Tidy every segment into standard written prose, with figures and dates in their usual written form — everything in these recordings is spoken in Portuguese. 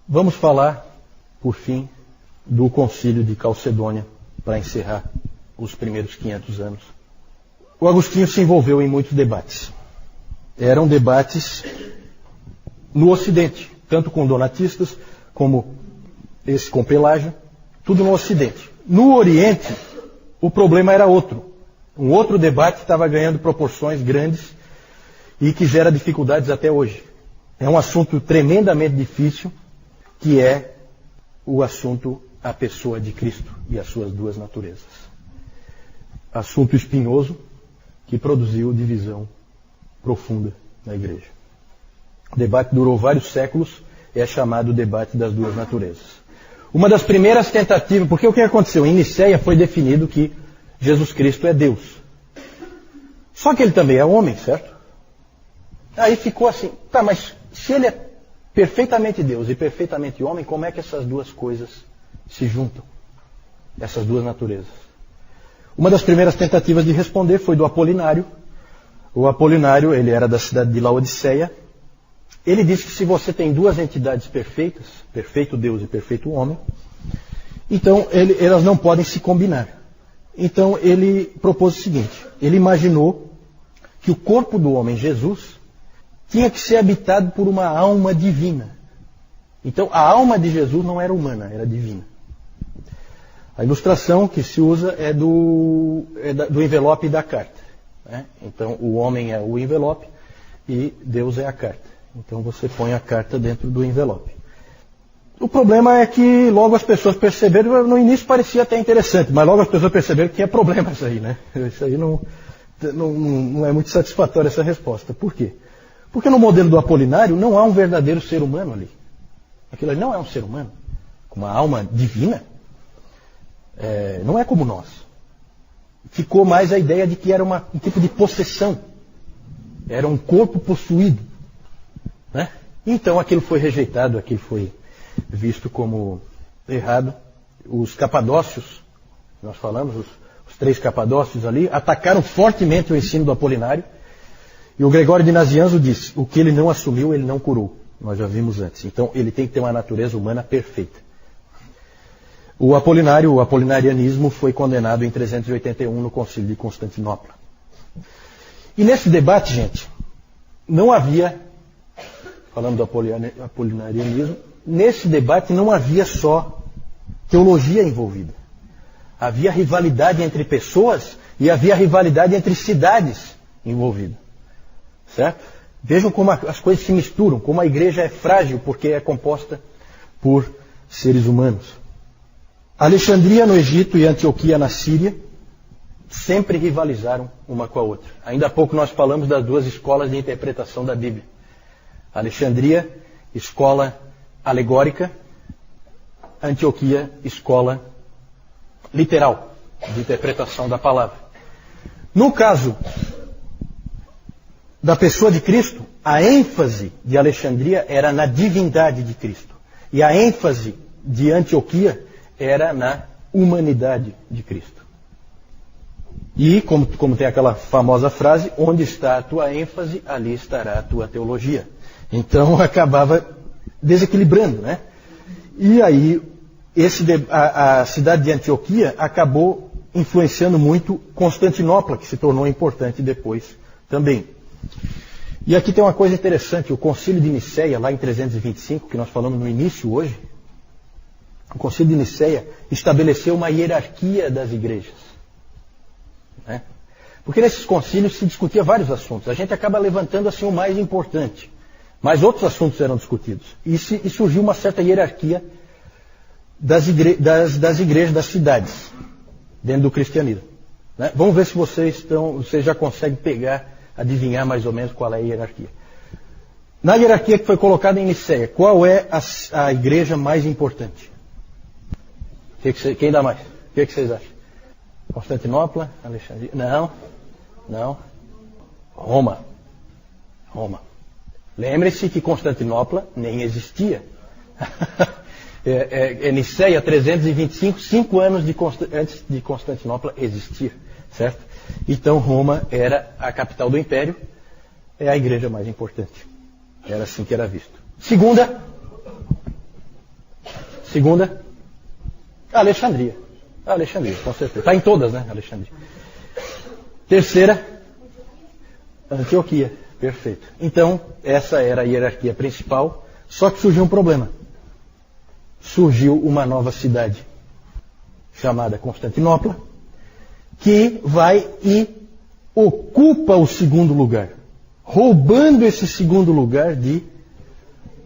Vamos falar, por fim, do Concílio de Calcedônia, para encerrar os primeiros 500 anos. O Agostinho se envolveu em muitos debates. Eram debates no Ocidente, tanto com donatistas, como esse com Pelágio, tudo no Ocidente. No Oriente, o problema era outro. Um outro debate estava ganhando proporções grandes e que gera dificuldades até hoje. É um assunto tremendamente difícil, que é o assunto a pessoa de Cristo e as suas duas naturezas. Assunto espinhoso que produziu divisão profunda na igreja. O debate durou vários séculos, é chamado debate das duas naturezas. Uma das primeiras tentativas, porque o que aconteceu? Em Nicéia foi definido que Jesus Cristo é Deus. Só que ele também é homem, certo? Aí ficou assim, tá, mas se ele é perfeitamente Deus e perfeitamente homem, como é que essas duas coisas se juntam? Essas duas naturezas. Uma das primeiras tentativas de responder foi do Apolinário. O Apolinário, ele era da cidade de Laodiceia. Ele disse que se você tem duas entidades perfeitas, perfeito Deus e perfeito homem, então elas não podem se combinar. Então ele propôs o seguinte, ele imaginou que o corpo do homem, Jesus, tinha que ser habitado por uma alma divina. Então a alma de Jesus não era humana, era divina. A ilustração que se usa é do envelope da carta. Né? Então o homem é o envelope e Deus é a carta. Então você põe a carta dentro do envelope. O problema é que logo as pessoas perceberam, no início parecia até interessante, mas logo as pessoas perceberam que é problema isso aí, né? Isso aí não é muito satisfatória essa resposta. Por quê? Porque no modelo do Apolinário não há um verdadeiro ser humano ali. Aquilo ali não é um ser humano, com uma alma divina. Não é como nós. Ficou mais a ideia de que era um tipo de possessão. Era um corpo possuído. Né? Então aquilo foi rejeitado, aquilo foi visto como errado. Os capadócios, nós falamos, os 3 capadócios ali, atacaram fortemente o ensino do Apolinário. E o Gregório de Nazianzo disse, o que ele não assumiu, ele não curou. Nós já vimos antes. Então ele tem que ter uma natureza humana perfeita. O apolinarianismo foi condenado em 381 no Concílio de Constantinopla. E nesse debate, gente, não havia, falando do apolinarianismo, nesse debate não havia só teologia envolvida. Havia rivalidade entre pessoas e havia rivalidade entre cidades envolvidas. Certo? Vejam como as coisas se misturam, como a igreja é frágil porque é composta por seres humanos. Alexandria no Egito e Antioquia na Síria sempre rivalizaram uma com a outra. Ainda há pouco nós falamos das duas escolas de interpretação da Bíblia. Alexandria, escola alegórica. Antioquia, escola literal, de interpretação da palavra. No caso da pessoa de Cristo, a ênfase de Alexandria era na divindade de Cristo. E a ênfase de Antioquia era na humanidade de Cristo. E, como tem aquela famosa frase, onde está a tua ênfase, ali estará a tua teologia. Então acabava desequilibrando, né? E aí a cidade de Antioquia acabou influenciando muito Constantinopla, que se tornou importante depois também. E aqui tem uma coisa interessante, o Concílio de Nicéia, lá em 325, que nós falamos no início hoje, o Concílio de Nicéia estabeleceu uma hierarquia das igrejas. Né? Porque nesses concílios se discutia vários assuntos. A gente acaba levantando assim o mais importante. Mas outros assuntos eram discutidos. E surgiu uma certa hierarquia das igrejas, das cidades, dentro do cristianismo. Né? Vamos ver se vocês já conseguem adivinhar mais ou menos qual é a hierarquia. Na hierarquia que foi colocada em Nicéia, qual é a igreja mais importante? Quem dá mais? O que vocês acham? Constantinopla? Alexandria? Não. Roma. Lembre-se que Constantinopla nem existia. Nicéia 325, 5 anos antes de Constantinopla existir. Certo? Então Roma era a capital do império, é a igreja mais importante. Era assim que era visto. Segunda, Segunda, Alexandria. Alexandria, com certeza. Está em todas, né? Alexandria. Terceira, Antioquia. Perfeito. Então, essa era a hierarquia principal, só que surgiu um problema. Surgiu uma nova cidade, chamada Constantinopla, que vai e ocupa o segundo lugar, roubando esse segundo lugar de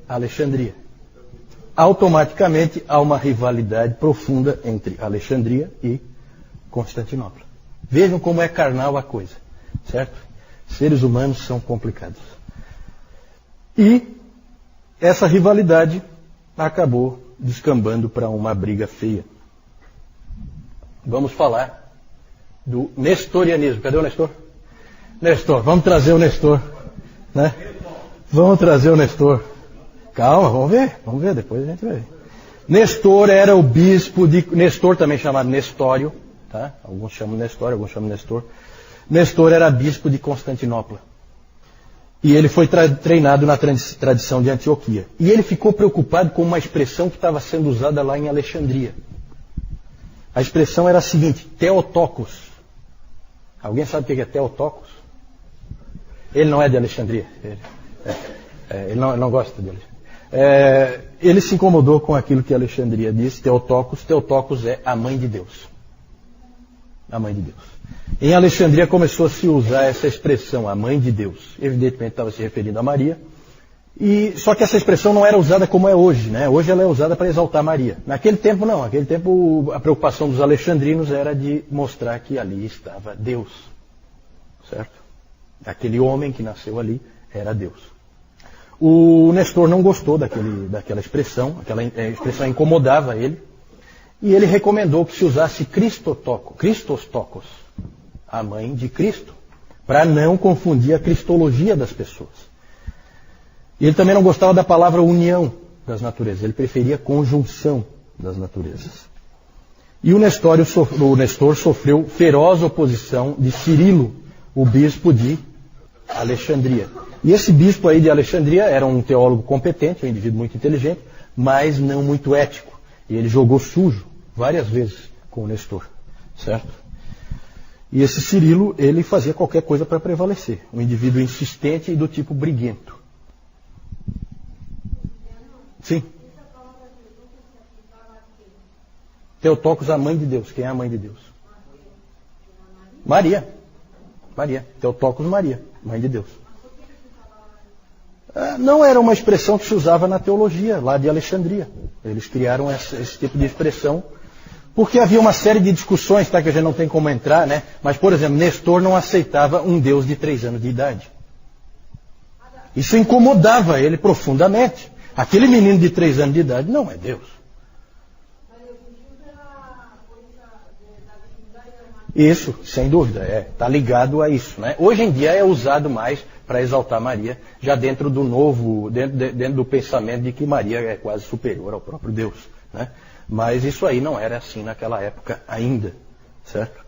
Alexandria. Automaticamente há uma rivalidade profunda entre Alexandria e Constantinopla. Vejam como é carnal a coisa, certo? Seres humanos são complicados. E essa rivalidade acabou descambando para uma briga feia. Vamos falar do nestorianismo. Cadê o Nestor? Nestor, vamos trazer o Nestor, né? Vamos trazer o Nestor. Calma, vamos ver, depois a gente vai ver. Nestor era o bispo de... Nestor também chamado Nestório, tá? Alguns chamam Nestório, alguns chamam Nestor. Nestor era bispo de Constantinopla. E ele foi treinado na tradição de Antioquia. E ele ficou preocupado com uma expressão que estava sendo usada lá em Alexandria. A expressão era a seguinte, Theotokos. Alguém sabe o que é Theotokos? Ele não é de Alexandria. Ele não gosta de Alexandria. Ele se incomodou com aquilo que Alexandria disse, Theotokos. Theotokos é a mãe de Deus. A mãe de Deus. Em Alexandria começou a se usar essa expressão, a mãe de Deus. Evidentemente estava se referindo a Maria. Só que essa expressão não era usada como é hoje, né? Hoje ela é usada para exaltar Maria. Naquele tempo não. Naquele tempo a preocupação dos alexandrinos era de mostrar que ali estava Deus. Certo? Aquele homem que nasceu ali era Deus. O Nestor não gostou daquela expressão. Aquela expressão incomodava ele. E ele recomendou que se usasse Christostokos, a mãe de Cristo, para não confundir a cristologia das pessoas. E ele também não gostava da palavra união das naturezas, ele preferia conjunção das naturezas. E o Nestor sofreu feroz oposição de Cirilo, o bispo de Alexandria. E esse bispo aí de Alexandria era um teólogo competente, um indivíduo muito inteligente, mas não muito ético. E ele jogou sujo várias vezes com o Nestor, certo? E esse Cirilo, ele fazia qualquer coisa para prevalecer. Um indivíduo insistente e do tipo briguento. Sim. Theotokos, a mãe de Deus. Quem é a mãe de Deus? Maria. Theotokos Maria, mãe de Deus. Não era uma expressão que se usava na teologia, lá de Alexandria. Eles criaram esse tipo de expressão, porque havia uma série de discussões, tá, que a gente não tem como entrar, né? Mas, por exemplo, Nestor não aceitava um Deus de 3 anos de idade. Isso incomodava ele profundamente. Aquele menino de 3 anos de idade não é Deus. Isso, sem dúvida, está ligado a isso, né? Hoje em dia é usado mais para exaltar Maria, já dentro do pensamento de que Maria é quase superior ao próprio Deus, né? Mas isso aí não era assim naquela época ainda, certo?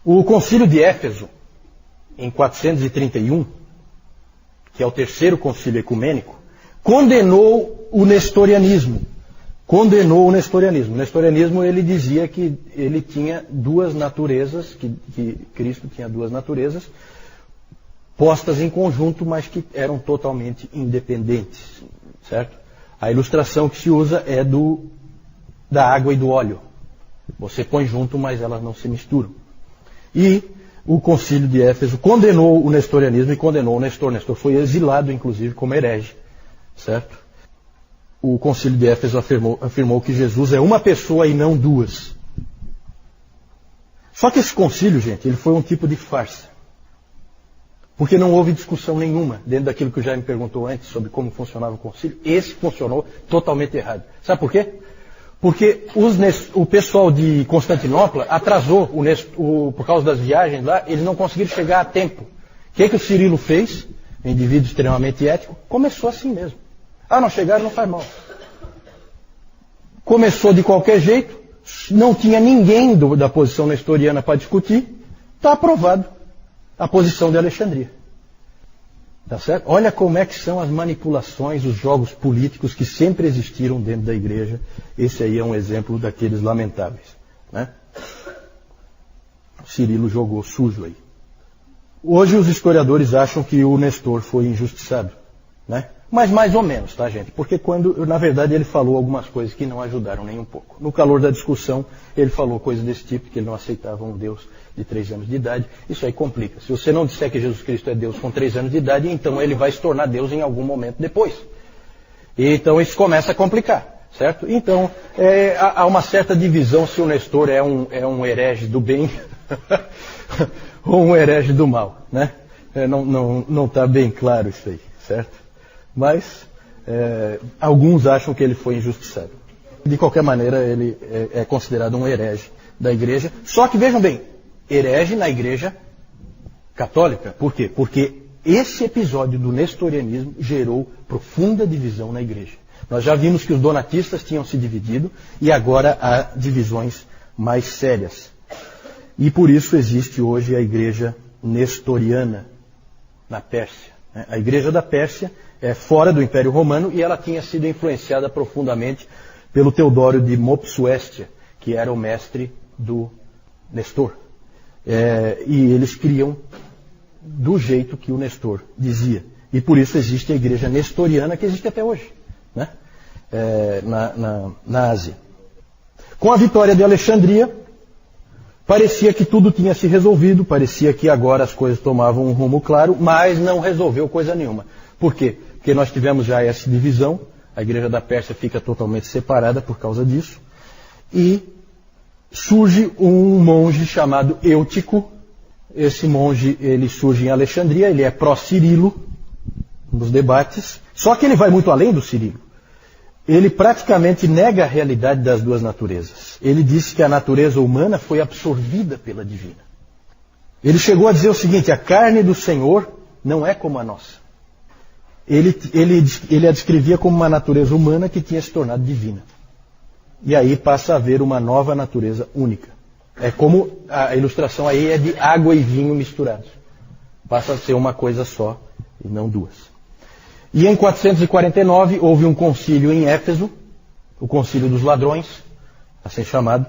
O Concílio de Éfeso, em 431, que é o terceiro concílio ecumênico, condenou o nestorianismo. O nestorianismo, ele dizia que ele tinha 2 naturezas, que Cristo tinha 2 naturezas, postas em conjunto, mas que eram totalmente independentes, certo? A ilustração que se usa é da água e do óleo. Você põe junto, mas elas não se misturam. E o Concílio de Éfeso condenou o nestorianismo e condenou o Nestor. Nestor foi exilado, inclusive, como herege, certo? O Concílio de Éfeso afirmou que Jesus é uma pessoa e não 2. Só que esse concílio, gente, ele foi um tipo de farsa. Porque não houve discussão nenhuma dentro daquilo que o Jaime perguntou antes sobre como funcionava o concílio. Esse funcionou totalmente errado. Sabe por quê? Porque o pessoal de Constantinopla atrasou, por causa das viagens lá, eles não conseguiram chegar a tempo. O que o Cirilo fez? Um indivíduo extremamente ético. Começou assim mesmo. Não chegaram, não faz mal. Começou de qualquer jeito, não tinha ninguém da posição nestoriana para discutir, está aprovado a posição de Alexandria. Tá certo? Olha como é que são as manipulações, os jogos políticos que sempre existiram dentro da igreja. Esse aí é um exemplo daqueles lamentáveis, né? Cirilo jogou sujo aí. Hoje os historiadores acham que o Nestor foi injustiçado, né? Mas mais ou menos, tá, gente? Porque na verdade, ele falou algumas coisas que não ajudaram nem um pouco. No calor da discussão, ele falou coisas desse tipo, que ele não aceitava um Deus de 3 anos de idade. Isso aí complica. Se você não disser que Jesus Cristo é Deus com 3 anos de idade, então ele vai se tornar Deus em algum momento depois. E então isso começa a complicar, certo? Então, há uma certa divisão se o Nestor é um herege do bem ou um herege do mal, né? Não está bem claro isso aí, certo? Mas alguns acham que ele foi injustiçado. De qualquer maneira, ele é considerado um herege da igreja. Só que, vejam bem, herege na igreja católica. Por quê? Porque esse episódio do nestorianismo gerou profunda divisão na igreja. Nós já vimos que os donatistas tinham se dividido e agora há divisões mais sérias. E por isso existe hoje a igreja nestoriana na Pérsia. A igreja da Pérsia é fora do Império Romano e ela tinha sido influenciada profundamente pelo Teodório de Mopsuestia, que era o mestre do Nestor. E eles criam do jeito que o Nestor dizia. E por isso existe a igreja nestoriana que existe até hoje, né? Na Ásia. Com a vitória de Alexandria, parecia que tudo tinha se resolvido, parecia que agora as coisas tomavam um rumo claro, mas não resolveu coisa nenhuma. Por quê? Porque nós tivemos já essa divisão, a igreja da Pérsia fica totalmente separada por causa disso, e surge um monge chamado Eutico. Esse monge, ele surge em Alexandria, ele é pró-Cirilo nos debates, só que ele vai muito além do Cirilo. Ele praticamente nega a realidade das duas naturezas. Ele disse que a natureza humana foi absorvida pela divina. Ele chegou a dizer o seguinte: a carne do Senhor não é como a nossa. Ele a descrevia como uma natureza humana que tinha se tornado divina. E aí passa a haver uma nova natureza única. É como a ilustração aí é de água e vinho misturados. Passa a ser uma coisa só e não duas. E em 449 houve um concílio em Éfeso, o concílio dos ladrões, assim chamado,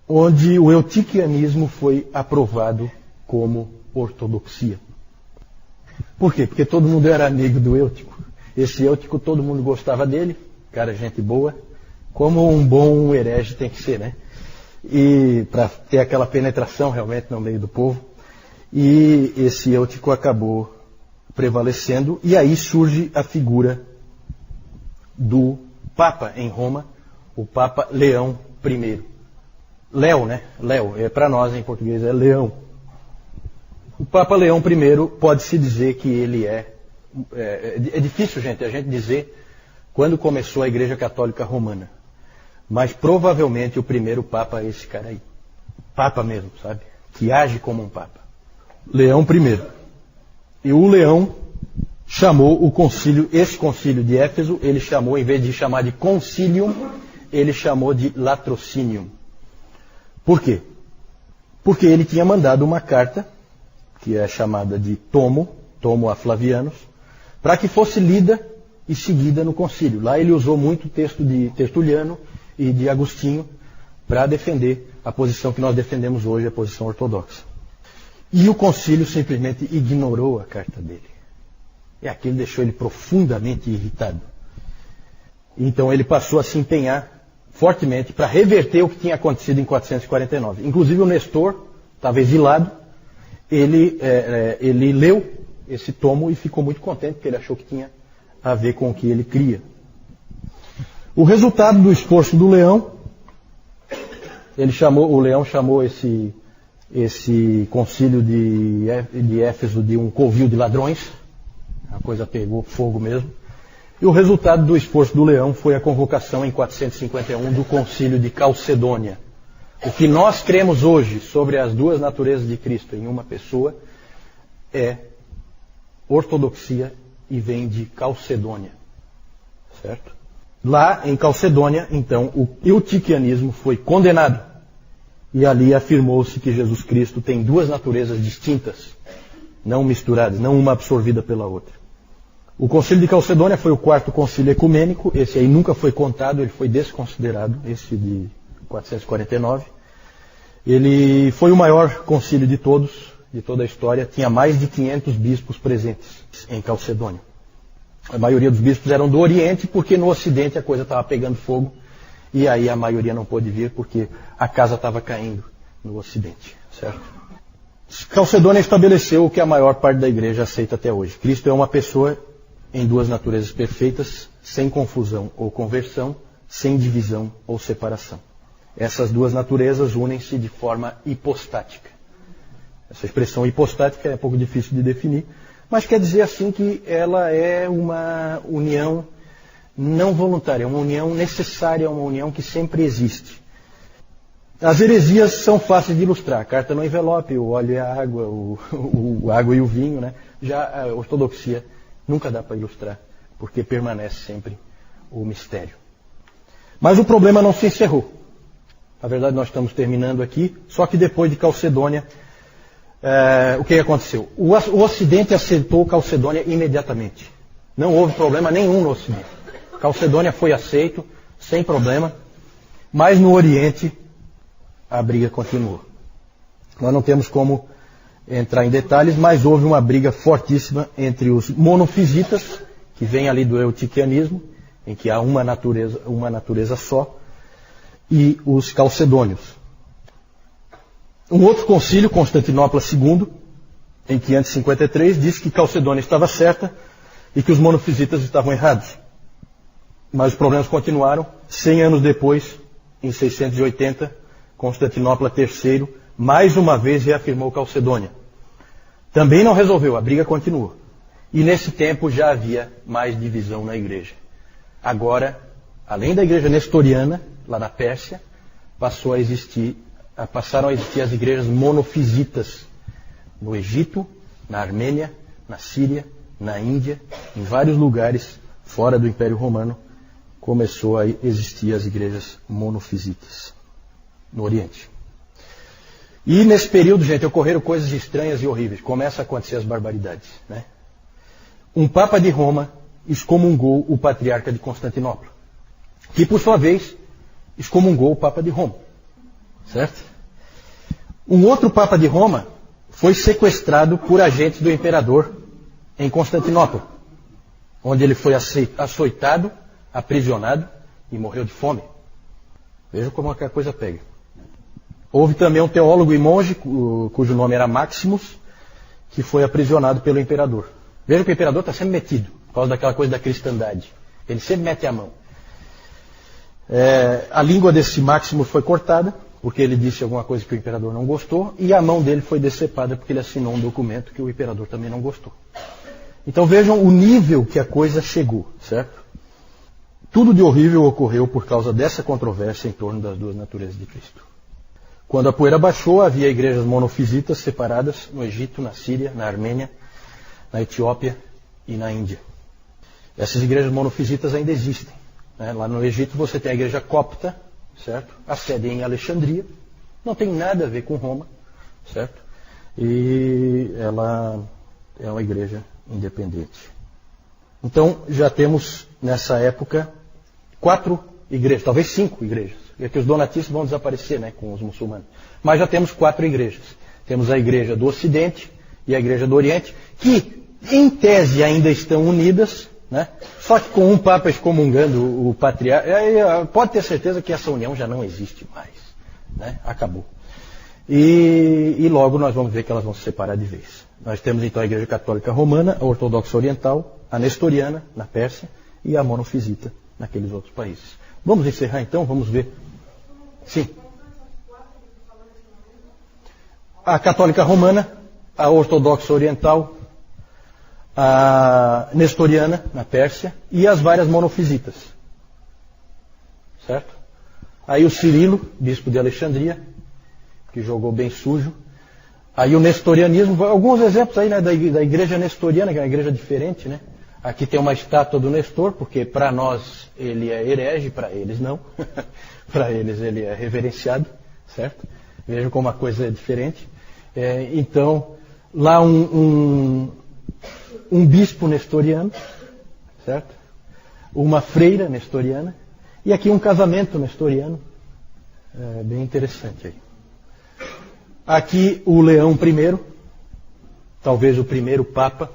onde o eutiquianismo foi aprovado como ortodoxia. Por quê? Porque todo mundo era amigo do Eutico. Esse Eutico, todo mundo gostava dele, cara, gente boa, como um bom herege tem que ser, né? E para ter aquela penetração realmente no meio do povo. E esse Eutico acabou prevalecendo, e aí surge a figura do Papa em Roma, o Papa Leão I. Léo, né? Léo, para nós em português é Leão. O Papa Leão I pode-se dizer que ele é difícil, gente, a gente dizer quando começou a Igreja Católica Romana. Mas provavelmente o primeiro Papa é esse cara aí. Papa mesmo, sabe? Que age como um Papa. Leão I. E o Leão chamou o concílio, esse concílio de Éfeso, ele chamou, em vez de chamar de concilium, ele chamou de latrocinium. Por quê? Porque ele tinha mandado uma carta, que é chamada de tomo a Flavianos, para que fosse lida e seguida no concílio. Lá ele usou muito texto de Tertuliano e de Agostinho para defender a posição que nós defendemos hoje, a posição ortodoxa. E o concílio simplesmente ignorou a carta dele. E aquilo deixou ele profundamente irritado. Então ele passou a se empenhar fortemente para reverter o que tinha acontecido em 449. Inclusive o Nestor estava exilado. Ele leu esse tomo e ficou muito contente, porque ele achou que tinha a ver com o que ele cria. O resultado do esforço do Leão, o Leão chamou esse concílio de Éfeso de um covil de ladrões. A coisa pegou fogo mesmo. E o resultado do esforço do Leão foi a convocação em 451 do concílio de Calcedônia. O que nós cremos hoje sobre as duas naturezas de Cristo em uma pessoa é ortodoxia e vem de Calcedônia. Certo? Lá em Calcedônia, então, o eutiquianismo foi condenado. E ali afirmou-se que Jesus Cristo tem duas naturezas distintas. não misturadas, não uma absorvida pela outra. O Concílio de Calcedônia foi o quarto concílio ecumênico, esse aí nunca foi contado, ele foi desconsiderado, esse de 449. Ele foi o maior concílio de todos, de toda a história, tinha mais de 500 bispos presentes em Calcedônia. A maioria dos bispos eram do Oriente, porque no Ocidente a coisa estava pegando fogo, e aí a maioria não pôde vir, porque a casa estava caindo no Ocidente, certo? Calcedônia estabeleceu o que a maior parte da igreja aceita até hoje. Cristo é uma pessoa em duas naturezas perfeitas, sem confusão ou conversão, sem divisão ou separação. Essas duas naturezas unem-se de forma hipostática. Essa expressão hipostática é um pouco difícil de definir, mas quer dizer assim que ela é uma união não voluntária, uma união necessária, uma união que sempre existe. As heresias são fáceis de ilustrar. A carta no envelope, o óleo e a água, o água e o vinho, né? Já a ortodoxia nunca dá para ilustrar, porque permanece sempre o mistério. Mas o problema não se encerrou. Na verdade, nós estamos terminando aqui, só que depois de Calcedônia, o que aconteceu? O Ocidente aceitou Calcedônia imediatamente. Não houve problema nenhum no Ocidente. Calcedônia foi aceito, sem problema, mas no Oriente a briga continuou. Nós não temos como entrar em detalhes, mas houve uma briga fortíssima entre os monofisitas, que vem ali do eutiquianismo, em que há uma natureza só, e os calcedônios. Um outro concílio, Constantinopla II, em 553, disse que Calcedônia estava certa e que os monofisitas estavam errados. Mas os problemas continuaram. 100 anos depois, em 680, Constantinopla III, mais uma vez reafirmou Calcedônia. Também não resolveu, a briga continuou. E nesse tempo já havia mais divisão na igreja. Agora, além da igreja nestoriana, lá na Pérsia, passaram a existir as igrejas monofisitas no Egito, na Armênia, na Síria, na Índia, em vários lugares fora do Império Romano, começou a existir as igrejas monofisitas no Oriente. E nesse período, gente, ocorreram coisas estranhas e horríveis. Começa a acontecer as barbaridades, né? Um Papa de Roma excomungou o Patriarca de Constantinopla, que por sua vez excomungou o Papa de Roma. Certo? Um outro Papa de Roma foi sequestrado por agentes do imperador em Constantinopla, onde ele foi açoitado, aprisionado e morreu de fome. Veja como a coisa pega. Houve também um teólogo e monge, cujo nome era Maximus, que foi aprisionado pelo imperador. Veja que o imperador está sempre metido, por causa daquela coisa da cristandade. Ele sempre mete a mão. A língua desse Maximus foi cortada, porque ele disse alguma coisa que o imperador não gostou, e a mão dele foi decepada porque ele assinou um documento que o imperador também não gostou. Então vejam o nível que a coisa chegou, certo? Tudo de horrível ocorreu por causa dessa controvérsia em torno das duas naturezas de Cristo. Quando a poeira baixou, havia igrejas monofisitas separadas no Egito, na Síria, na Armênia, na Etiópia e na Índia. Essas igrejas monofisitas ainda existem. Lá no Egito você tem a igreja copta, certo? A sede é em Alexandria, não tem nada a ver com Roma, certo? E ela é uma igreja independente. Então já temos nessa época 4 igrejas, talvez 5 igrejas. E aqui os donatistas vão desaparecer, né, com os muçulmanos. Mas já temos 4 igrejas. Temos a igreja do Ocidente e a igreja do Oriente, que em tese ainda estão unidas, né? Só que com um Papa excomungando o patriarca, pode ter certeza que essa união já não existe mais, né? Acabou. E logo nós vamos ver que elas vão se separar de vez. Nós temos então a Igreja Católica Romana, a Ortodoxa Oriental, a Nestoriana, na Pérsia, e a Monofisita, naqueles outros países. Vamos encerrar então, vamos ver. Sim. A Católica Romana, a Ortodoxa Oriental, a Nestoriana, na Pérsia, e as várias monofisitas. Certo? Aí o Cirilo, bispo de Alexandria, que jogou bem sujo. Aí o nestorianismo, alguns exemplos aí, né, da igreja nestoriana, que é uma igreja diferente, né? Aqui tem uma estátua do Nestor, porque para nós ele é herege, para eles não. Para eles ele é reverenciado, certo? Vejam como a coisa é diferente. Então, Lá um bispo nestoriano, certo? Uma freira nestoriana. E aqui um casamento nestoriano. Bem interessante aí. Aqui o Leão I, talvez o primeiro Papa,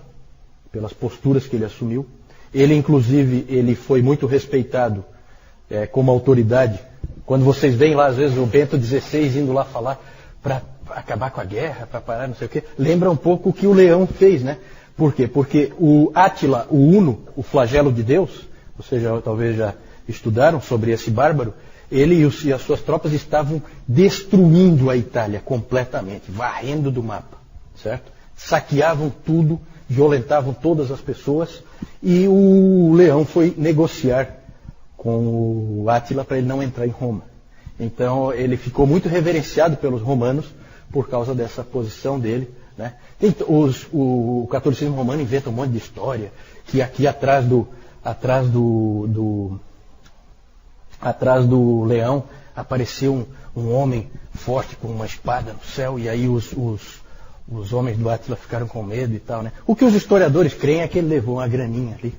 pelas posturas que ele assumiu. Ele, inclusive, ele foi muito respeitado como autoridade. Quando vocês veem lá, às vezes, o Bento XVI indo lá falar para acabar com a guerra, para parar, não sei o quê, lembra um pouco o que o Leão fez, né? Por quê? Porque o Átila, o Uno, o flagelo de Deus, vocês talvez já estudaram sobre esse bárbaro, ele e as suas tropas estavam destruindo a Itália completamente, varrendo do mapa, certo? Saqueavam tudo, violentavam todas as pessoas, e o Leão foi negociar com o Átila para ele não entrar em Roma. Então ele ficou muito reverenciado pelos romanos por causa dessa posição dele, né? O catolicismo romano inventa um monte de história, que aqui atrás do leão apareceu um homem forte com uma espada no céu, e aí os homens do Átila ficaram com medo e tal, né? O que os historiadores creem é que ele levou uma graninha ali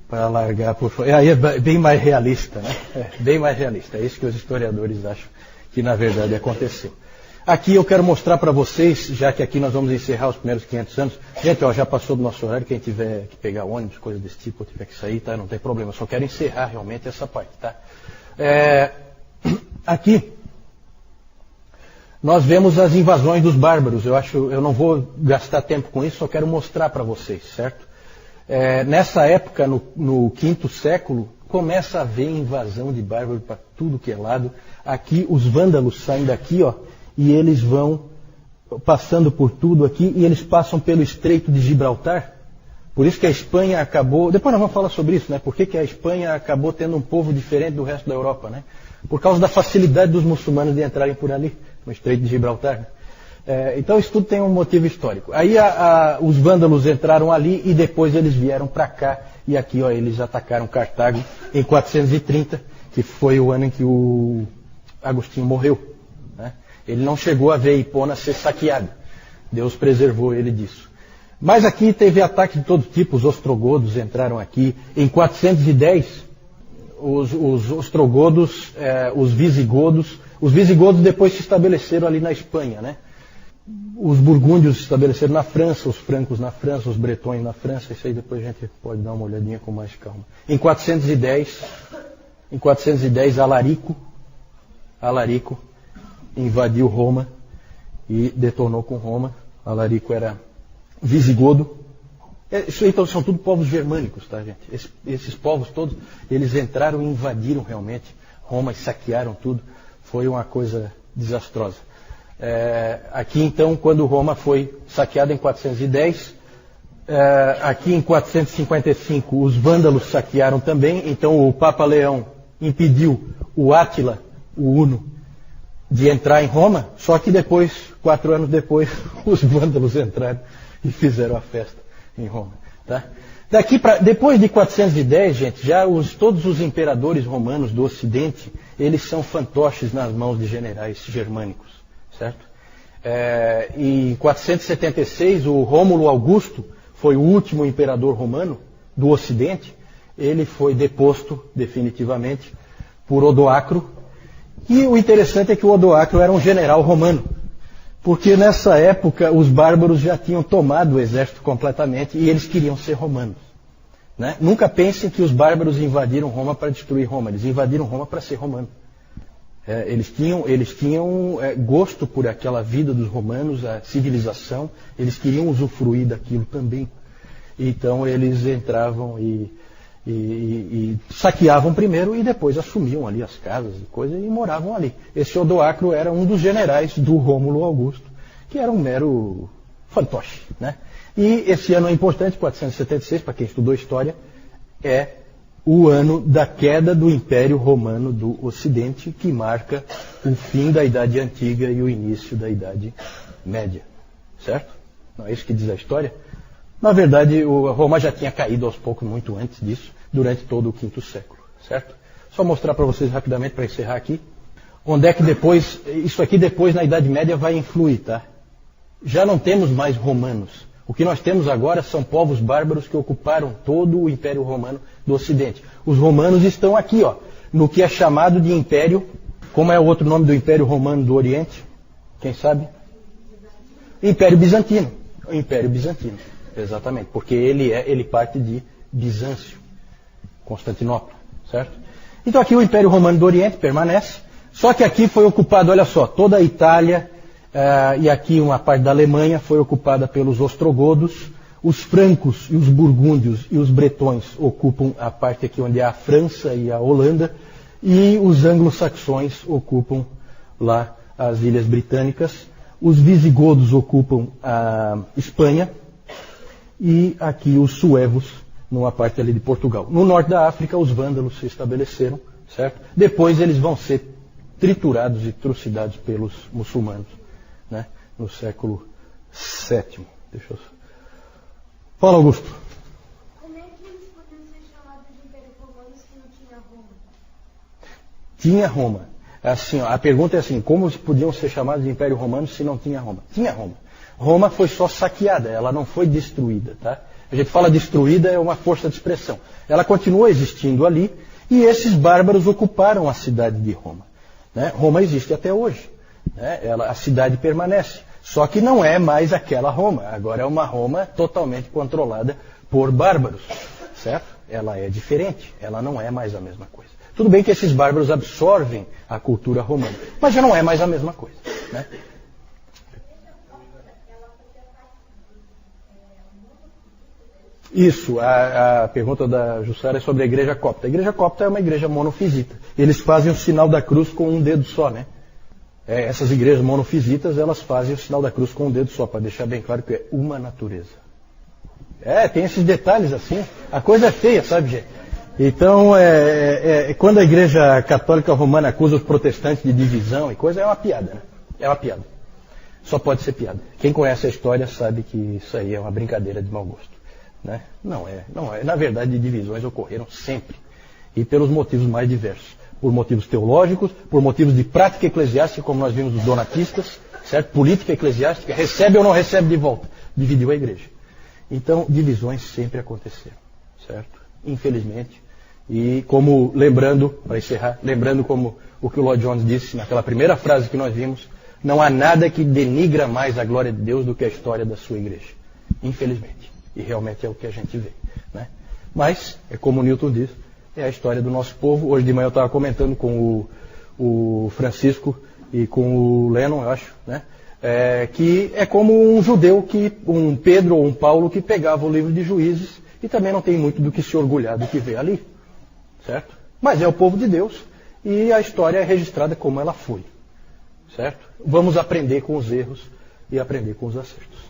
para largar por fora. Aí é bem mais realista, né? Bem mais realista. É isso que os historiadores acham que na verdade aconteceu. Aqui eu quero mostrar para vocês, já que aqui nós vamos encerrar os primeiros 500 anos. Gente, já passou do nosso horário, quem tiver que pegar ônibus, coisa desse tipo, ou tiver que sair, tá? Não tem problema, eu só quero encerrar realmente essa parte, tá? Aqui nós vemos as invasões dos bárbaros. Eu não vou gastar tempo com isso, só quero mostrar para vocês, certo? Nessa época, no quinto século, começa a haver invasão de bárbaros para tudo que é lado. Aqui os vândalos saem daqui, ó, e eles vão passando por tudo aqui, e eles passam pelo Estreito de Gibraltar. Por isso que a Espanha acabou... Depois nós vamos falar sobre isso, né? Por que a Espanha acabou tendo um povo diferente do resto da Europa, né? Por causa da facilidade dos muçulmanos de entrarem por ali, no Estreito de Gibraltar. Então isso tudo tem um motivo histórico. Aí os vândalos entraram ali e depois eles vieram para cá. E aqui, ó, eles atacaram Cartago em 430, que foi o ano em que o Agostinho morreu, né? Ele não chegou a ver Hipona ser saqueado. Deus preservou ele disso. Mas aqui teve ataques de todo tipo. Os ostrogodos entraram aqui. Em 410, os ostrogodos, os visigodos depois se estabeleceram ali na Espanha, né? Os burgúndios se estabeleceram na França, os francos na França, os bretões na França. Isso aí depois a gente pode dar uma olhadinha com mais calma. Em 410, Alarico invadiu Roma e detonou com Roma. Alarico era visigodo. Isso aí são tudo povos germânicos, tá, gente? Esses povos todos, eles entraram e invadiram realmente Roma e saquearam tudo. Foi uma coisa desastrosa. Aqui então, quando Roma foi saqueada em 410, aqui em 455 os vândalos saquearam também. Então o Papa Leão impediu o Átila, o Uno, de entrar em Roma, só que depois, 4 anos depois, os vândalos entraram e fizeram a festa em Roma, tá? Depois de 410, gente, já todos os imperadores romanos do Ocidente, eles são fantoches nas mãos de generais germânicos, certo? E em 476, o Rômulo Augusto foi o último imperador romano do Ocidente. Ele foi deposto definitivamente por Odoacro. E o interessante é que o Odoacro era um general romano, porque nessa época os bárbaros já tinham tomado o exército completamente e eles queriam ser romanos, né? Nunca pensem que os bárbaros invadiram Roma para destruir Roma, eles invadiram Roma para ser romanos. Eles tinham gosto por aquela vida dos romanos, a civilização, eles queriam usufruir daquilo também. Então eles entravam e saqueavam primeiro e depois assumiam ali as casas e coisas e moravam ali. Esse Odoacro era um dos generais do Rômulo Augusto, que era um mero fantoche, né? E esse ano é importante, 476, para quem estudou história, é o ano da queda do Império Romano do Ocidente, que marca o fim da Idade Antiga e o início da Idade Média. Certo? Não é isso que diz a história? Na verdade, Roma já tinha caído aos poucos, muito antes disso, durante todo o quinto século. Certo? Só mostrar para vocês rapidamente, para encerrar aqui, onde é que depois, isso aqui depois na Idade Média vai influir, tá? Já não temos mais romanos. O que nós temos agora são povos bárbaros que ocuparam todo o Império Romano do Ocidente. Os romanos estão aqui, ó, no que é chamado de Império. Como é o outro nome do Império Romano do Oriente? Quem sabe? Império Bizantino. O Império Bizantino, exatamente. Porque ele parte de Bizâncio, Constantinopla, certo? Então aqui o Império Romano do Oriente permanece. Só que aqui foi ocupado, olha só, toda a Itália, e aqui uma parte da Alemanha foi ocupada pelos ostrogodos. Os francos e os burgúndios e os bretões ocupam a parte aqui onde há a França e a Holanda. E os anglo-saxões ocupam lá as Ilhas Britânicas. Os visigodos ocupam a Espanha. E aqui os suevos, numa parte ali de Portugal. No norte da África, os vândalos se estabeleceram, certo? Depois eles vão ser triturados e trucidados pelos muçulmanos, né? No século VII. Deixa eu... Fala, Augusto. Como é que eles podiam ser chamados de Império Romano se não tinha Roma? Tinha Roma. Assim, ó, a pergunta é assim, como podiam ser chamados de Império Romano se não tinha Roma? Tinha Roma. Roma foi só saqueada, ela não foi destruída, tá? A gente fala destruída, é uma força de expressão. Ela continua existindo ali e esses bárbaros ocuparam a cidade de Roma, né? Roma existe até hoje, né? A cidade permanece. Só que não é mais aquela Roma. Agora é uma Roma totalmente controlada por bárbaros, certo? Ela é diferente, ela não é mais a mesma coisa. Tudo bem que esses bárbaros absorvem a cultura romana, mas já não é mais a mesma coisa, né? Isso, a pergunta da Jussara é sobre a igreja copta. A igreja copta é uma igreja monofisita. Eles fazem o sinal da cruz com um dedo só, né? Essas igrejas monofisitas, elas fazem o sinal da cruz com um dedo só, para deixar bem claro que é uma natureza. Tem esses detalhes assim. A coisa é feia, sabe, gente? Então, quando a igreja católica romana acusa os protestantes de divisão e coisa, é uma piada, né? É uma piada. Só pode ser piada. Quem conhece a história sabe que isso aí é uma brincadeira de mau gosto, né? Não é. Na verdade, divisões ocorreram sempre. E pelos motivos mais diversos. Por motivos teológicos, por motivos de prática eclesiástica, como nós vimos dos donatistas, certo? Política eclesiástica, recebe ou não recebe de volta. Dividiu a igreja. Então, divisões sempre aconteceram, certo? Infelizmente. E como, para encerrar, lembrando como o que o Lloyd Jones disse naquela primeira frase que nós vimos, não há nada que denigra mais a glória de Deus do que a história da sua igreja. Infelizmente. E realmente é o que a gente vê, né? Mas, é como o Newton diz, é a história do nosso povo. Hoje de manhã eu estava comentando com o Francisco e com o Lennon, eu acho, né? Que é como um judeu, um Pedro ou um Paulo que pegava o livro de Juízes e também não tem muito do que se orgulhar do que vê ali, certo? Mas é o povo de Deus e a história é registrada como ela foi, certo? Vamos aprender com os erros e aprender com os acertos.